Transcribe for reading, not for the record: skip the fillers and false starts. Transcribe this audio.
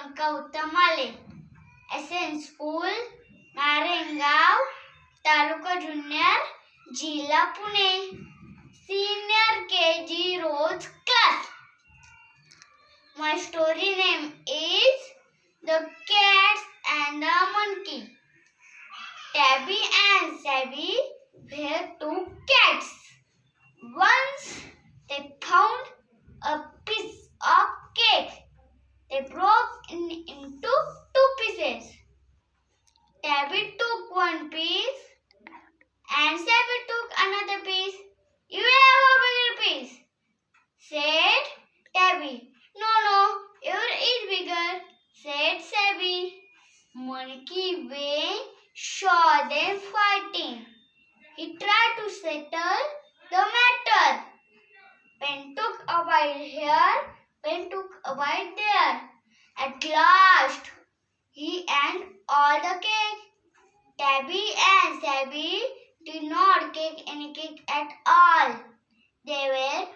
Priyanka Uttamale. SN School, Narengav, Taluka Junior, Jilla Pune. Senior KG Rose Class. My story name is The Cats and the Monkey. Tabby and Savvy were two cats. Once they found a piece of cake. They broke it into two pieces. Tabby took one piece and Savvy took another piece. You have a bigger piece, said Tabby. No, yours is bigger, said Savvy. Monkey Wayne saw them fighting. He tried to settle the matter. Pen took a bite here, Pen took a bite there. At last, he ate all the cake. Tabby and Savvy did not get any cake at all. They were